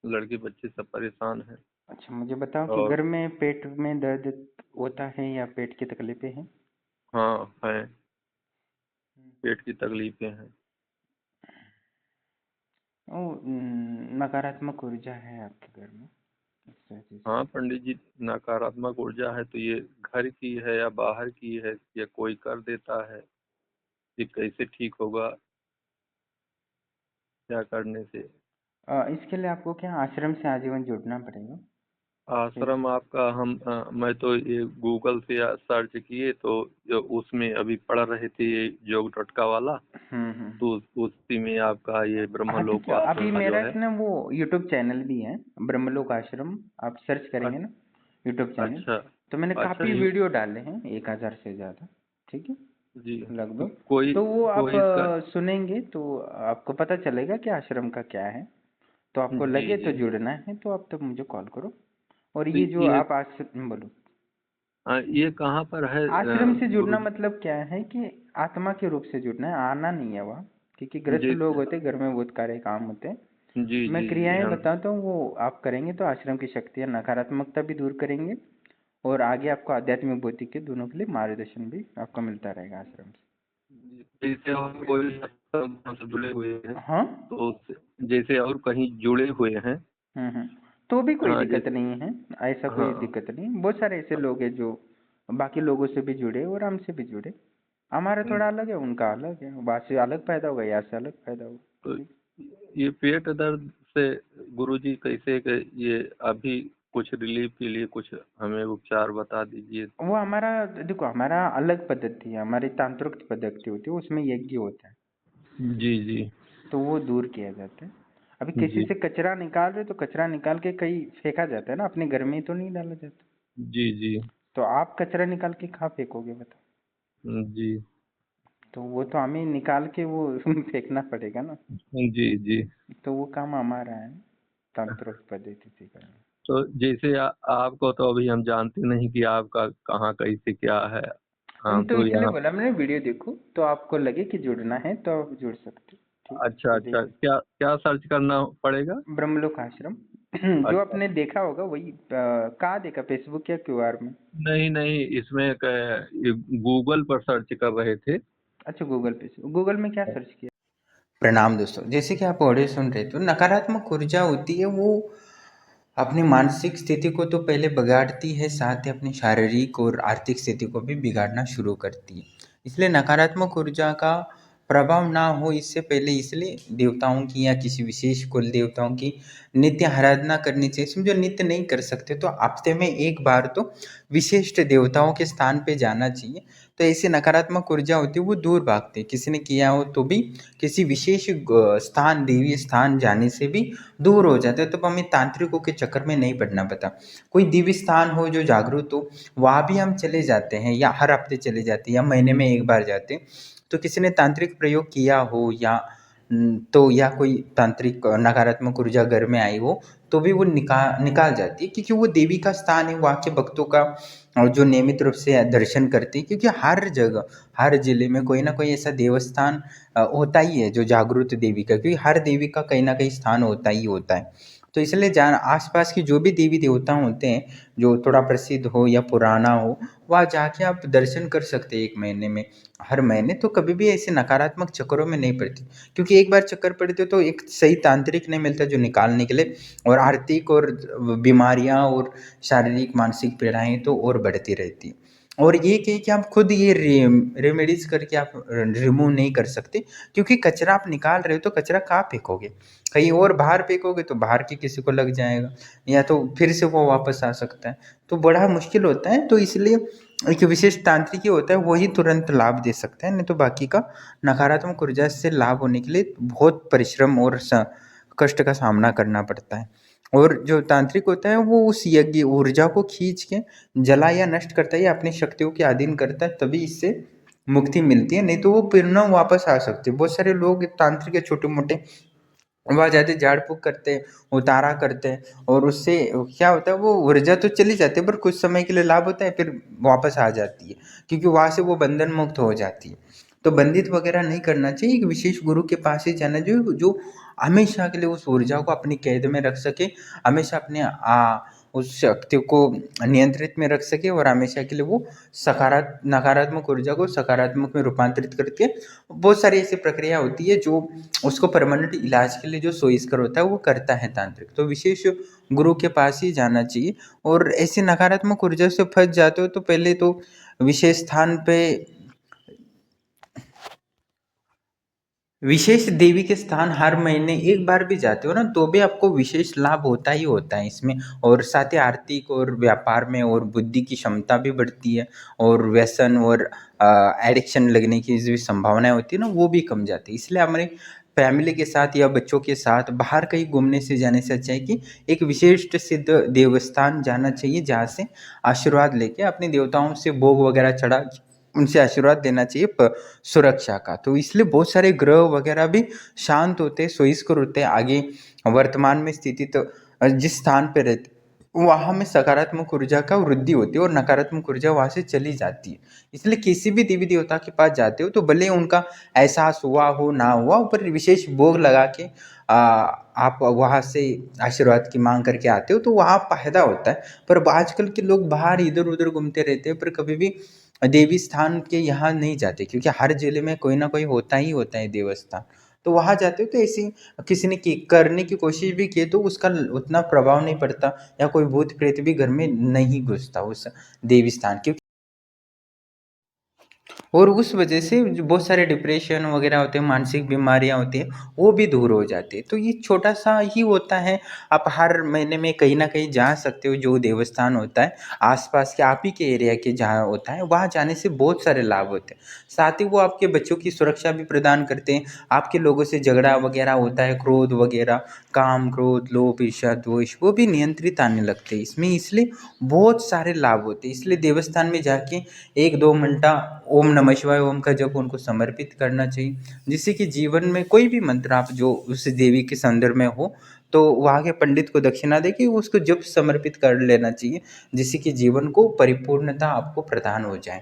लड़के बच्चे सब परेशान हैं। अच्छा, मुझे बताओ कि और घर में पेट में दर्द होता है या पेट की तकलीफें हैं? हाँ है, पेट की तकलीफें हैं। ओ, नकारात्मक ऊर्जा है आपके घर में इस वजह से। हाँ पंडित जी, नकारात्मक ऊर्जा है तो ये घर की है या बाहर की है या कोई कर देता है, ये कैसे ठीक होगा, क्या करने से? इसके लिए आपको क्या आश्रम से आजीवन जुड़ना पड़ेगा। फिर आश्रम आपका मैं तो ये गूगल से सर्च किए तो जो उसमें अभी पढ़ रहे थे ये योग टटका वाला, हम्म। तो उसी में आपका ये हाँ ब्रह्मलोक ठीक है, अभी आश्रम का जो मेरा है। एक ना वो यूट्यूब चैनल भी है, ब्रह्मलोक आश्रम। आप सर्च करेंगे ना यूट्यूब चैनल, अच्छा। तो मैंने अच्छा काफ़ी ये। वीडियो डाले हैं, 1000 से ज़्यादा। ठीक है, जी। तो लगभग। कोई तो वो आप कोई इसका। सुनेंगे तो आपको पता चलेगा कि आश्रम का क्या है। तो आपको जी लगे तो जी। जुड़ना है तो आप तब मुझे कॉल करो। और तो ये जो ये आप आश्रम बोलो, ये कहाँ पर है आश्रम से जुड़ना गुरु मतलब क्या है कि आत्मा के रूप से जुड़ना है, आना नहीं है वहाँ। क्योंकि गृहस्थ जी? लोग होते हैं, घर में बहुत सारे काम होते हैं। जी मैं जी जी क्रियाएं हम। बताता हूँ, वो आप करेंगे तो आश्रम की शक्तियाँ नकारात्मकता भी दूर करेंगे, और आगे आपको आध्यात्मिक भौतिक के दोनों के लिए मार्गदर्शन भी आपको मिलता रहेगा आश्रम से। जैसे और कोई हमसे जुड़े हुए हैं हाँ। तो जैसे और कहीं जुड़े हुए हैं। हम्म। तो भी कोई हाँ दिक्कत जैसे। नहीं है, ऐसा कोई हाँ। दिक्कत नहीं। बहुत सारे ऐसे लोग हैं जो बाकी लोगों से भी जुड़े और हमसे भी जुड़े। हमारा थोड़ा अलग है, उनका अलग है, वहाँ से अलग पैदा होगा, यहाँ से अलग पैदा होगा। तो ठीक। ये पेट दर्द से गुरुजी कैसे ये अभी कुछ रिलीफ के लिए कुछ हमें उपचार बता दीजिए। वो हमारा, देखो हमारा अलग पद्धति है, हमारी तांत्रिक पद्धति होती है, उसमें यज्ञ होता है। जी जी तो वो दूर किया जाता है। अभी किसी जी से कचरा निकाल रहे तो कचरा निकाल के कहीं फेंका जाता है ना, अपने घर में ही तो नहीं डाला जाता। जी जी तो आप कचरा निकाल के कहाँ फेंकोगे बताओ। जी तो वो तो हमें निकाल के वो फेंकना पड़ेगा ना। जी जी। तो वो काम हमारा है, तांत्रिक पद्धति से करना। तो जैसे आपको तो अभी हम जानते नहीं कि आपका कहाँ कैसे क्या है। हाँ तो तो इसलिए यहाँ। बोला मैंने, वीडियो देखो तो आपको लगे कि जुड़ना है तो आप जुड़ सकते हो। ठीक, अच्छा तो अच्छा, देख क्या क्या सर्च करना पड़ेगा? ब्रह्मलोक आश्रम। जो अच्छा। आपने देखा होगा वही, कहाँ देखा, फेसबुक या क्यूआर में? नहीं नहीं, इसमें गूगल पर सर्च कर रहे थे। अच्छा, गूगल पे से, गूगल में क्या सर्च किया? प्रणाम दोस्तों, जैसे कि आप ऑडियो सुन रहे थे, नकारात्मक ऊर्जा होती है वो अपनी मानसिक स्थिति को तो पहले बिगाड़ती है, साथ ही अपनी शारीरिक और आर्थिक स्थिति को भी बिगाड़ना शुरू करती है। इसलिए नकारात्मक ऊर्जा का प्रभाव ना हो इससे पहले, इसलिए देवताओं की या किसी विशेष कुल देवताओं की नित्य आराधना करनी चाहिए। समझो नित्य नहीं कर सकते तो हफ्ते में एक बार तो विशिष्ट देवताओं के स्थान पे जाना चाहिए। तो ऐसी नकारात्मक ऊर्जा होती है वो दूर भागती है। किसी ने किया हो तो भी किसी विशेष स्थान, देवी स्थान जाने से भी दूर हो जाता है। तो हमें तांत्रिकों के चक्कर में नहीं पड़ना पड़ता। कोई दिव्य स्थान हो जो जागृत हो, वहाँ भी हम चले जाते हैं, या हर हफ्ते चले जाते हैं, या महीने में एक बार जाते हैं। तो किसी ने तांत्रिक प्रयोग किया हो या तो या कोई तांत्रिक नकारात्मक ऊर्जा घर में आई हो तो भी वो निकाल जाती है, क्योंकि वो देवी का स्थान है, वहाँ के भक्तों का, और जो नियमित रूप से दर्शन करते हैं। क्योंकि हर जगह, हर जिले में कोई ना कोई ऐसा देवस्थान होता ही है जो जागृत देवी का, क्योंकि हर देवी का कहीं ना कहीं स्थान होता ही होता है। तो इसलिए जान आसपास की जो भी देवी देवता होते हैं जो थोड़ा प्रसिद्ध हो या पुराना हो, वहाँ जाके आप दर्शन कर सकते हैं एक महीने में, हर महीने। तो कभी भी ऐसे नकारात्मक चक्करों में नहीं पड़ती, क्योंकि एक बार चक्कर पड़ते तो एक सही तांत्रिक नहीं मिलता जो निकालने के लिए, और आर्थिक और बीमारियां और शारीरिक मानसिक पीड़ाएं तो और बढ़ती रहती। और ये कि आप खुद ये रेमेडीज करके आप रिमूव नहीं कर सकते, क्योंकि कचरा आप निकाल रहे हो तो कचरा कहाँ फेंकोगे, कहीं और बाहर फेंकोगे तो बाहर के किसी को लग जाएगा, या तो फिर से वो वापस आ सकता है। तो बड़ा मुश्किल होता है। तो इसलिए एक विशेष तांत्रिक ही होता है, वही तुरंत लाभ दे सकता है, नहीं तो बाकी का नकारात्मक ऊर्जा से लाभ होने के लिए बहुत परिश्रम और कष्ट का सामना करना पड़ता है। और जो तांत्रिक होता है वो उस यज्ञ ऊर्जा को खींच के जला या नष्ट करता है या अपनी शक्तियों के अधीन करता है, तभी इससे मुक्ति मिलती है, नहीं तो वो पुनः वापस आ सकते हैं। बहुत सारे लोग तांत्रिक छोटे मोटे वहाँ जाते, झाड़ फूँक करते हैं, उतारा करते हैं, और उससे क्या होता है वो ऊर्जा तो चली जाती है पर कुछ समय के लिए लाभ होता है, फिर वापस आ जाती है, क्योंकि वहाँ से वो बंधन मुक्त हो जाती है। तो बंधित वगैरह नहीं करना चाहिए, एक विशेष गुरु के पास ही जाना चाहिए जो हमेशा के लिए उस ऊर्जा को अपनी कैद में रख सके, हमेशा अपने उस शक्ति को नियंत्रित में रख सके और हमेशा के लिए वो नकारात्मक ऊर्जा को सकारात्मक में रूपांतरित करके बहुत सारी ऐसी प्रक्रिया होती है जो उसको परमानेंट इलाज के लिए जो सोईस्कर होता है वो करता है तांत्रिक। तो विशेष गुरु के पास ही जाना चाहिए। और ऐसी नकारात्मक ऊर्जा से फंस जाते हो तो पहले तो विशेष स्थान पे विशेष देवी के स्थान हर महीने एक बार भी जाते हो ना तो भी आपको विशेष लाभ होता ही होता है इसमें। और साथ ही आर्थिक और व्यापार में और बुद्धि की क्षमता भी बढ़ती है और व्यसन और एडिक्शन लगने की जो संभावनाएं होती है ना वो भी कम जाती है। इसलिए हमारे फैमिली के साथ या बच्चों के साथ बाहर कहीं घूमने से जाने से अच्छा है कि एक विशिष्ट सिद्ध देवस्थान जाना चाहिए जहाँ से आशीर्वाद लेके अपने देवताओं से भोग वगैरह चढ़ा उनसे आशीर्वाद देना चाहिए सुरक्षा का। तो इसलिए बहुत सारे ग्रह वगैरह भी शांत होते हैं, सोईस्कर होते हैं। आगे वर्तमान में स्थिति तो जिस स्थान पे रहते वहाँ में सकारात्मक ऊर्जा का वृद्धि होती है और नकारात्मक ऊर्जा वहाँ से चली जाती है। इसलिए किसी भी देवी देवता के पास जाते हो तो भले उनका एहसास हुआ हो ना हुआ पर विशेष भोग लगा के आप वहाँ से आशीर्वाद की मांग करके आते हो तो वहाँ फायदा होता है। पर आजकल के लोग बाहर इधर उधर घूमते रहते हैं पर कभी भी देवी स्थान के यहाँ नहीं जाते क्योंकि हर जिले में कोई ना कोई होता ही होता है देवस्थान। तो वहाँ जाते हो तो ऐसी किसी ने करने की कोशिश भी की तो उसका उतना प्रभाव नहीं पड़ता या कोई भूत प्रेत भी घर में नहीं घुसता उस देवी स्थान क्योंकि और उस वजह से जो बहुत सारे डिप्रेशन वगैरह होते हैं, मानसिक बीमारियां होती हैं, वो भी दूर हो जाती है। तो ये छोटा सा ही होता है। आप हर महीने में कहीं ना कहीं जा सकते हो जो देवस्थान होता है आसपास के आप ही के एरिया के जहाँ होता है वहाँ जाने से बहुत सारे लाभ होते हैं। साथ ही वो आपके बच्चों की सुरक्षा भी प्रदान करते हैं। आपके लोगों से झगड़ा वगैरह होता है, क्रोध वगैरह, काम क्रोध लोभ ईर्ष्या द्वेष वो भी नियंत्रित आने लगते हैं इसमें। इसलिए बहुत सारे लाभ होते हैं। इसलिए देवस्थान में जाके 1-2 घंटा ओम नमः शिवाय ओम का जप उनको समर्पित करना चाहिए, जिससे कि जीवन में कोई भी मंत्र आप जो उस देवी के संदर्भ में हो तो वहाँ के पंडित को दक्षिणा दे के उसको जप समर्पित कर लेना चाहिए, जिससे कि जीवन को परिपूर्णता आपको प्रदान हो जाए।